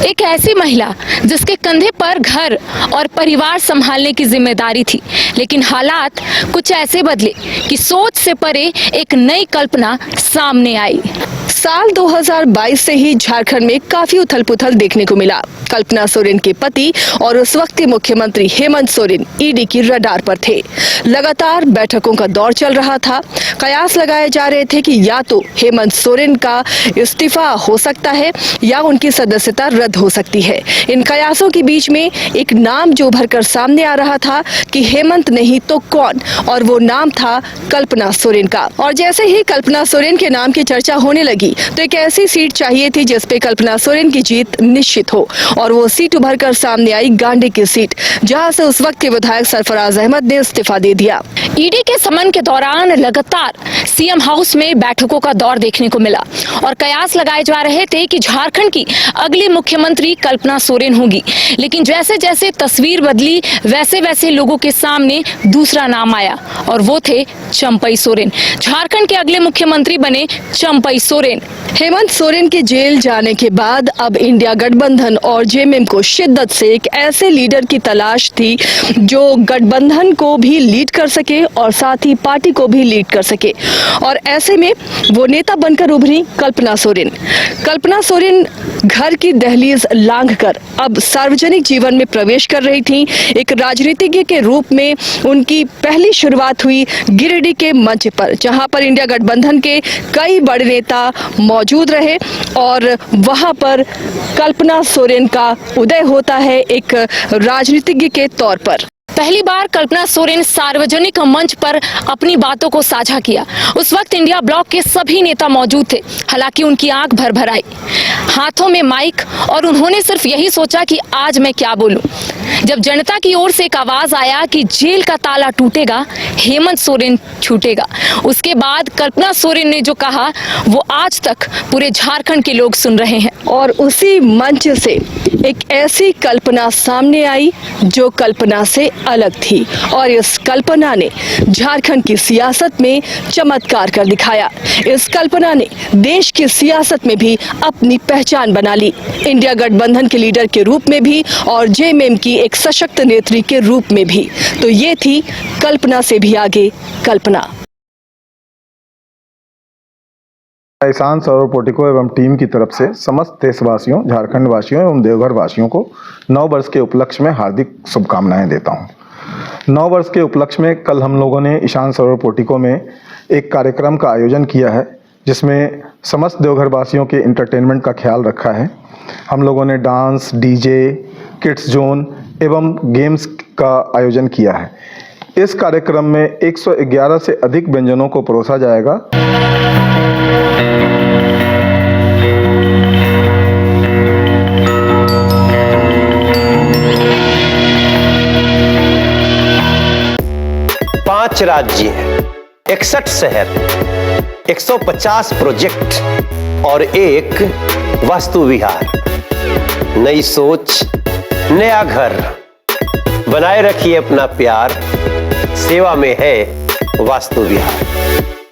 एक ऐसी महिला जिसके कंधे पर घर और परिवार संभालने की जिम्मेदारी थी, लेकिन हालात कुछ ऐसे बदले कि सोच से परे एक नई कल्पना सामने आई। साल 2022 से ही झारखंड में काफी उथल पुथल देखने को मिला। कल्पना सोरेन के पति और उस वक्त के मुख्यमंत्री हेमंत सोरेन ईडी की रडार पर थे। लगातार बैठकों का दौर चल रहा था। कयास लगाए जा रहे थे कि या तो हेमंत सोरेन का इस्तीफा हो सकता है या उनकी सदस्यता रद्द हो सकती है। इन कयासों के बीच में एक नाम जो उभर कर सामने आ रहा था कि हेमंत नहीं तो कौन, और वो नाम था कल्पना सोरेन का। और जैसे ही कल्पना सोरेन के नाम की चर्चा होने लगी तो एक ऐसी सीट चाहिए थी जिस पे कल्पना सोरेन की जीत निश्चित हो, और वो सीट उभर कर सामने आई गांडी की सीट, जहां से उस वक्त के विधायक सरफराज अहमद ने इस्तीफा दे दिया। ईडी के समन के दौरान लगातार सीएम हाउस में बैठकों का दौर देखने को मिला और कयास लगाए जा रहे थे कि झारखंड की अगली मुख्यमंत्री कल्पना सोरेन होगी। लेकिन जैसे जैसे तस्वीर बदली वैसे वैसे लोगों के सामने दूसरा नाम आया और वो थे चंपई सोरेन। झारखंड के अगले मुख्यमंत्री बने चंपई सोरेन। हेमंत सोरेन के जेल जाने के बाद अब इंडिया गठबंधन और जेएमएम को शिद्दत से एक ऐसे लीडर की तलाश थी जो गठबंधन को भी लीड कर सके और साथ ही पार्टी को भी लीड कर सके, और ऐसे में वो नेता बनकर उभरी कल्पना सोरेन। कल्पना सोरेन घर की दहलीज लांघकर अब सार्वजनिक जीवन में प्रवेश कर रही थी। एक राजनीतिज्ञ के रूप में उनकी पहली शुरुआत हुई गिरिडीह के मंच पर, जहां पर इंडिया गठबंधन के कई बड़े नेता मौजूद रहे, और वहां पर कल्पना सोरेन का उदय होता है एक राजनीतिज्ञ के तौर पर। पहली बार कल्पना सोरेन सार्वजनिक मंच पर अपनी बातों को साझा किया। उस वक्त इंडिया ब्लॉक के सभी नेता मौजूद थे। हालांकि उनकी आंख भर भर आई, हाथों में माइक, और उन्होंने सिर्फ यही सोचा कि आज मैं क्या बोलूं। जब जनता की ओर से एक आवाज आया कि जेल का ताला टूटेगा, हेमंत सोरेन छूटेगा, उसके बाद कल्पना सोरेन ने जो कहा वो आज तक पूरे झारखंड के लोग सुन रहे हैं। और उसी मंच से एक ऐसी कल्पना सामने आई जो कल्पना से अलग थी, और इस कल्पना ने झारखंड की सियासत में चमत्कार कर दिखाया। इस कल्पना ने देश की सियासत में भी अपनी पहचान बना ली, इंडिया गठबंधन के लीडर के रूप में भी और जेएमएम की एक सशक्त नेत्री के रूप में भी। तो ये थी कल्पना से भी आगे कल्पना। ईशान सौरभ पोर्टिको एवं टीम की तरफ से समस्त देशवासियों, झारखंड वासियों एवं देवघर वासियों को नव वर्ष के उपलक्ष्य में हार्दिक शुभकामनाएं देता हूं। नव वर्ष के उपलक्ष्य में कल हम लोगों ने ईशान सौरभ पोर्टिको में एक कार्यक्रम का आयोजन किया है, जिसमें समस्त देवघर वासियों के एंटरटेनमेंट का ख्याल रखा है। हम लोगों ने डांस, डीजे, किड्स जोन एवं गेम्स का आयोजन किया है। इस कार्यक्रम में 111 से अधिक व्यंजनों को परोसा जाएगा। पांच राज्य, 61 शहर, 150 प्रोजेक्ट और एक वास्तु विहार। नई सोच, नया घर। बनाए रखिए अपना प्यार, सेवा में है वास्तु विहार।